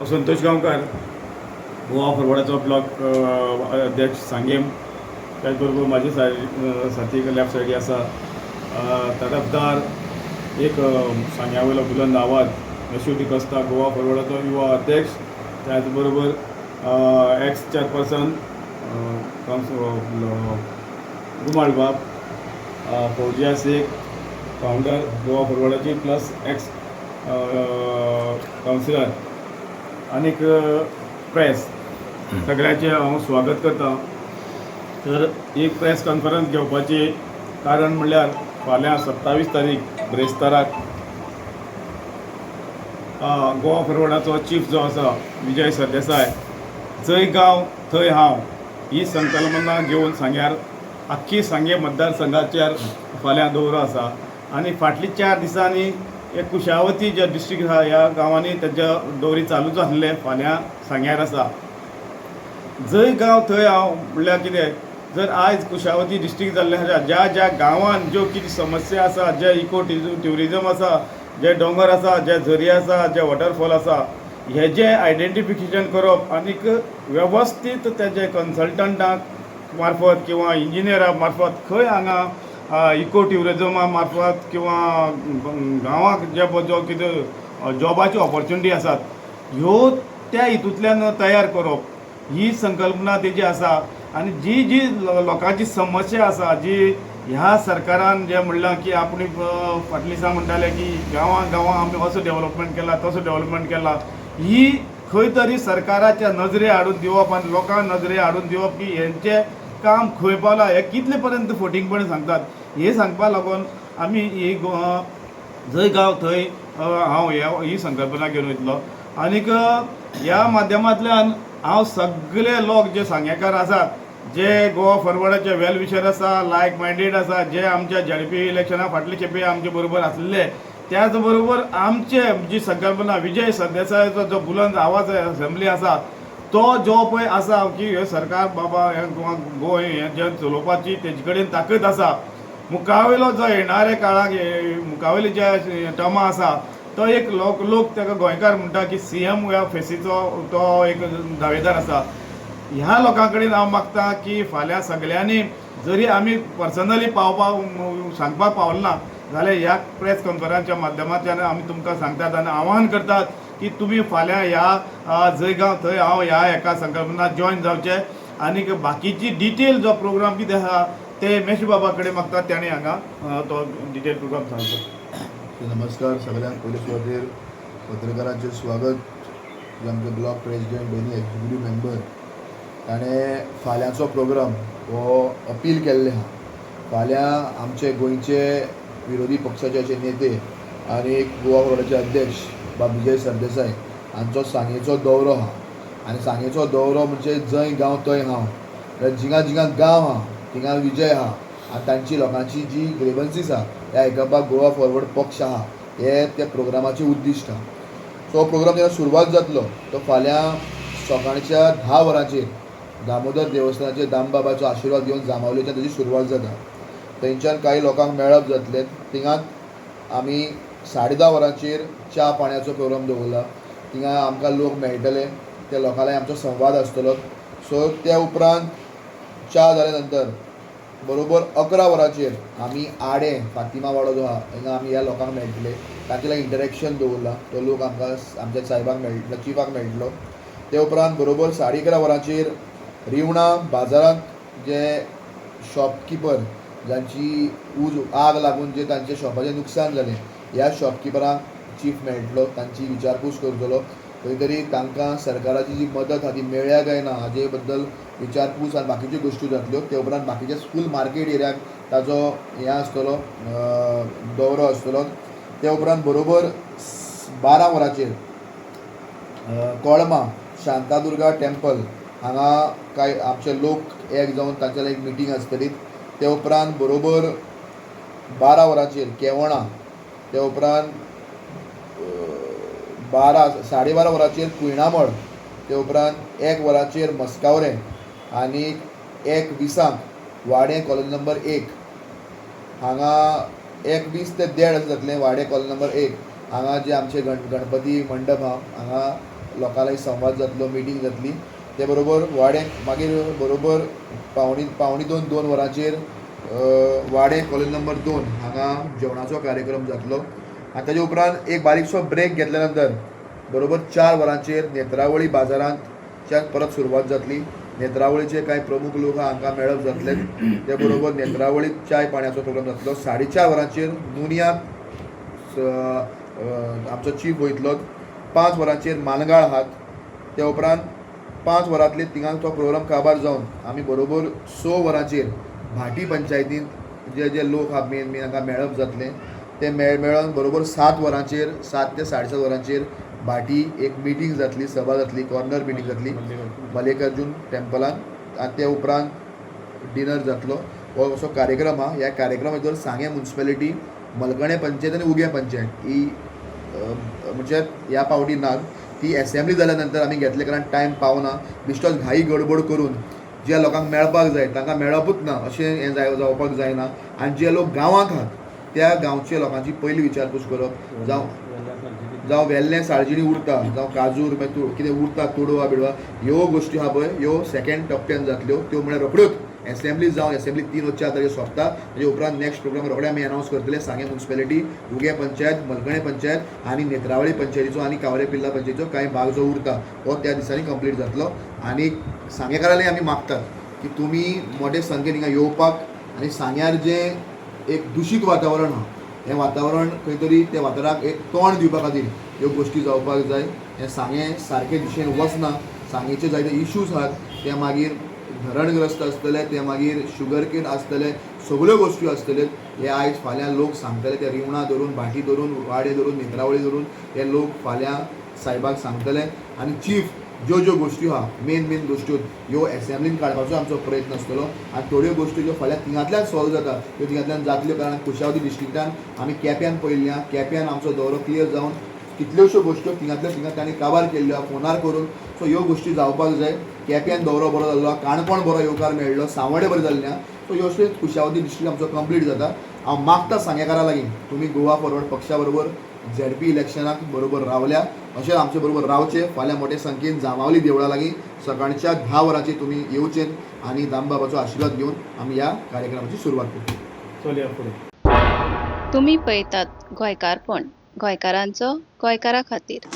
संतोष गांवकार Goa फॉरवर्डाचो block अध्यक्ष सांगेम, त्याच बरोबर माझे साथी लेफ्ट सायडी आसा तडफदार एक सांग्या वयलो बुलंद आवाज यशू डिकोस्ता गोवा फॉरवर्डाचो युवा अध्यक्ष, त्याच बरोबर एक्स चेअरपर्सन गुमाळ बाब, फौजिया शेख फाउंडर गोवा फॉरवर्डाची प्लस एक्स कावन्सिलर आनीक प्रेस सगळ्यांचे हांव स्वागत करता. तर एक प्रेस कॉन्फरन्स घेवपाची कारण म्हणल्यार फाल्यां 27 तारीख ब्रेस्ताराक गोवा फॉरवर्डाचो चीफ जो आसा विजय सरदेसाय जंय गांव थंय हांव ही संकल्पना घेवन सांग्यार आख्खी सांगे मतदारसंघाचेर फाल्यां दौरो आसा. आनी फाटली 4 दिसांनी एक कुशावती जे डिस्ट्रिक्ट आसा ह्या गांवांनी तेजे दौरी चालूच आसले. फाल्यां सांग्यार आसा जंय गांव थंय हांव म्हणल्यार कितें, जर आयज कुशावती डिस्ट्रिक्ट जाल्ले आसा ज्या ज्या गांवांत ज्यो कितें समस्या आसा, जे इको ट्युरिजम आसा, जे दोंगर आसा, जे झरी आसा, जे वॉटरफॉल आसा, हेजें आयडेंटिफिकेशन करप आनीक वेवस्थीत तेजे कन्सल्टंटाक मार्फत किंवा इंजिनियरा मार्फत खंय हांगा इको ट्युरिजमा मार्फत किंवा गांवांक जो कितें जॉबाच्यो ऑपॉर्च्युनिटी आसात ह्यो त्या हितूंतल्यान तयार करप ही संकल्पना तेजी आसा. आनी जी जी लोकांची समस्या आसा, जी ह्या सरकारान जे म्हणलां की आपण फाटली दिसा म्हणटाले की गांवां आमी असो डेव्हलपमेंट केला तसो डेव्हलपमेंट केला, ही खंय तरी सरकाराच्या नजरे हाडून दिवप आनी लोकांक नजरे हाडून दिवप की हेंचें काम खंय पावलां, हे कितले पर्यंत फटींगपण सांगतात हे सांगपा लागून आमी ही जंय गांव थंय हांव ही संकल्पना घेवन वयतलो. आनीक ह्या माध्यमांतल्यान हांव सगळे लोक जे सांगेकार आसात, जे गोवा फॉरवर्डाचे वेल विशर आसा, लायक मायंडेड आसा, जे आमच्या झडपी इलेक्शना फाटले खेपे आमचे बरोबर आसले, त्याच बरोबर आमचे जी संकल्पना विजय सरदेसायचो जो बुलंद आवाज असेंब्ली आसा तो जो पळय आसा की हे सरकार बाबा हे गोंय हें जे चलोवपाची तेजे कडेन ताकद आसा, मुखावेलो जो येणाऱ्या काळाक मुखावेली जे टर्मा आसा तो एक लोक ताका गोंयकार म्हणटा की CM ह्या फेसीचो तो एक दावेदार आसा. ह्या लोकां कडेन हांव मागतां की फाल्यां सगळ्यांनी जरी आमी पर्सनली सांगपाक पावलना जाल्यार ह्या प्रेस कॉन्फरन्सच्या माध्यमांतल्यान आमी तुमकां सांगतात आनी आवाहन करतात की तुमी फाल्यां ह्या जंय गांव थंय हांव ह्या एका संकल्पना जॉयन जावचे. आनीक बाकीची डिटेल जो प्रोग्राम कितें आसा ते मेश बाबा कडेन मागतात, ताणें हांगा तो डिटेल प्रोग्राम सांगतो. नमस्कार सगळ्यांक. पयलीं सुवातेर पत्रकारांचें स्वागत. जे आमचे ब्लॉक प्रेसिडेंट दोनी एक्झिक्युटीव मेंबर ताणें फाल्यांचो प्रोग्राम हो अपील केल्ले आहा. फाल्यां आमचे गोंयचे विरोधी पक्षाचे अशे नेते आनी गोवा फॉरवर्डाचे अध्यक्ष बाब विजय सरदेसाय हांचो सांगेचो दौरो आहा. आनी सांगेचो दौरो म्हणजे जंय गांव थंय हांव, जिंगा जिंगा गांव आहा थिंगा विजय आहा आनी तांची लोकांची जी ग्रेवन्सीस आहा हे आयकपाक गोवा फॉरवर्ड पक्ष आहा, हे त्या प्रोग्रामाचें उद्दिश्ट आहा. सो हो प्रोग्राम जेन्ना सुरवात जातलो तो फाल्यां सकाळच्या 10 वरांचेर दामोदर देवस्थानाचेर दामबाबाचो आशिर्वाद घेवन जामावलेच्यान तेजी सुरवात जाता. थंयच्यान कांय लोकांक मेळप जातलें. थिंगात आमी 10:30 वरांचेर च्या पाण्याचो प्रोग्राम दवरला. थिंगा आमकां लोक मेळटले, त्या लोकां लागीं आमचो संवाद आसतलो. सो त्या उपरांत च्या जाल्या नंतर बरोबर 11 वरांचेर आमी आडे फातिमा वाडो जो आहा हिंगा आमी ह्या लोकांक मेळटले. तांचे लागीं इंटरेक्शन दवरला. तो लोक आमकां आमच्या साहेबाक मेळटलो, चिफाक मेळटलो. ते उपरांत बरोबर 11:30 वरांचेर रिवणा बाजारांत जे शॉपकिपर जांची आग लागून जे तांचे शॉपाचें नुकसान जालें ह्या शॉपकिपरांक चीफ मेळटलो, तांची विचारपूस करतलो. खंय तरी तांकां सरकाराची जी मदत आहा ती मेळ्ळ्या काय ना हाजे बद्दल विचारपूस आनी बाकीच्यो गोश्टी जातल्यो. ते उपरांत बाकीच्या स्कूल मार्केट एरियाक ताजो हें आसतलो, दौरो आसतलो. ते उपरांत बरोबर 12 वरांचेर कोळमा शांतादुर्गा टेंपल हांगा कांय आमचे लोक एक जावन तांचे एक मिटींग आसतली. ते उपरांत बरोबर 12 वरांचेर केवणा. ते उपरांत 12:30 वरांचेर कुयणामळ. ते उपरांत 1 वरांचेर मस्कावरें आनी 1:20 वाडे कॉलनी नंबर 1 हांगा 1:20 ते 1:30 जातलें. वाडे कॉलनी नंबर 1 हांगा जे आमचे गणपती मंडप आहा हांगा लोकां लागीं संवाद जातलो, मिटींग जातली. ते बरोबर वाडे मागीर बरोबर पावणी दोन वरांचेर वाडे कॉलेज नंबर 2 हांगा जेवणाचो कार्यक्रम जातलो. आनी ताजे उपरांत एक बारीकसो ब्रेक घेतल्या नंतर बरोबर 4 वरांचेर नेत्रावळी बाजारांतच्यान परत सुरवात जातली. नेत्रावळीचे कांय प्रमुख लोक हांकां मेळप जातले. ते बरोबर नेत्रावळी चाय पाण्याचो प्रोग्राम जातलो. 4:30 वरांचेर नुनियाक आमचो चीफ वयतलो. 5 वरांचेर मानगाळ हात. ते उपरांत 5 वरांतले थिंगां तो प्रोग्राम काबार जावन आमी बरोबर 6 वरांचेर भाटी पंचायतींत जे लोक आहा मेन हांकां मेळप जातले. ते मेळोन बरोबर 7 वरांचेर 7 ते 7:30 वरांचेर भाटी एक मिटींग जातली, सभा जातली, कॉर्नर मिटींग जातली मल्लिकार्जून टेम्पलांत. आनी ते उपरांत डिनर जातलो. हो असो कार्यक्रम आहा. ह्या कार्यक्रमा भितर सांगे म्युनिसिपॅलिटी, मलकणे पंचायत आनी उगे पंचायत ही म्हणजे ह्या पावटी ना. ती एसेंब्ली जाल्या नंतर आमी घेतले कारण टायम पावना. बिश्टोच घाई गडबड करून जे लोकांक मेळपाक जाय तांकां मेळपूच ना अशें हें जावपाक जायना. आनी जे लोक गांवांत आहात त्या गांवच्या लोकांची पयली विचारपूस करप. जावं वेल्लें साळजिणी उरता, जावं काजूर मागीर कितें उरता तोडवा बिडवा, ह्यो गोश्टी आहा पळय ह्यो सेकेंड टप्प्यान जातल्यो. त्यो म्हळ्यार रोखड्योच एसेंब्ली जावन एसेंब्ली 3 वा 4 तारीख सोंपता. ताजे उपरांत नेक्स्ट प्रोग्राम रोखडे आमी अनावन्स करतले. सांगे म्युनिसिपॅलिटी, उगे पंचायत, मलकणे पंचायत आनी नेत्रावळी पंचायतीचो आनी कावरे पिल्ला पंचायतीचो कांय भाग जो उरता हो त्या दिसांनी कंप्लीट जातलो. आनी सांगेकारांनी आमी मागतात की तुमी मोठे संख्येन हिंगा येवपाक आनी सांग्यार जें एक दुशीत वातावरण आहा हें वातावरण खंय तरी त्या वातावरणाक एक तोंड दिवपा खातीर ह्यो गोश्टी जावपाक जाय. हें सांगें सारके दिशेन वचना. सांगेचे जायते इश्यूज आहात ते मागीर धरणग्रस्त आसतले, ते मागीर शुगर केन आसतले, सगळ्यो गोश्टी आसतल्यो. हे आयज फाल्यां लोक सांगतले. ते रिवणा धरून, भाटी धरून, वाडे धरून, नेत्रावळी धरून हे लोक फाल्यां सायबाक सांगतले. आनी चीफ ज्यो गोश्टी आहा मेन गोश्ट्यो ह्यो एसेंब्लीन काडपाचो आमचो प्रयत्न आसतलो. आनी थोड्यो गोश्टी ज्यो फाल्यां थिंगांतल्यान सॉल्व जाता त्यो थिंगांतल्यान जातल्यो. कारण कुशावती डिस्ट्रिक्टान आमी केप्यान पयल्ल्या, केप्यान आमचो दौरो क्लियर जावन कितल्योश्यो गोश्ट्यो थिंगांतल्या तांणी काबार केल्ल्यो फोनार करून. सो ह्यो गोश्टी जावपाक जाय. केप्यान दौरो बरो जाल्लो, काणकोण बरो येवकार मेळ्ळो, सांवडे बरें जाल्ल्या. सो ह्यो अश्यो कुशावती डिस्ट्रिक्ट आमचो कंप्लीट जाता. हांव मागता सांगेकारा लागीं तुमी गोवा फॉरवर्ड पक्षा बरोबर ZP इलेक्शनाक बरोबर रावल्या अशें आमचे बरोबर रावचे. फाल्यां मोठे संख्येन जांबावली देवळा लागीं सकाळच्या 10 वरांचेर तुमी येवचें आनी दामबाबाचो आशिर्वाद घेवन आमी ह्या कार्यक्रमाची सुरवात करतली. चलया फुडें. तुम्ही पळयतात गोंयकारपण, गोंयकारांचो गोंयकारा खातीर.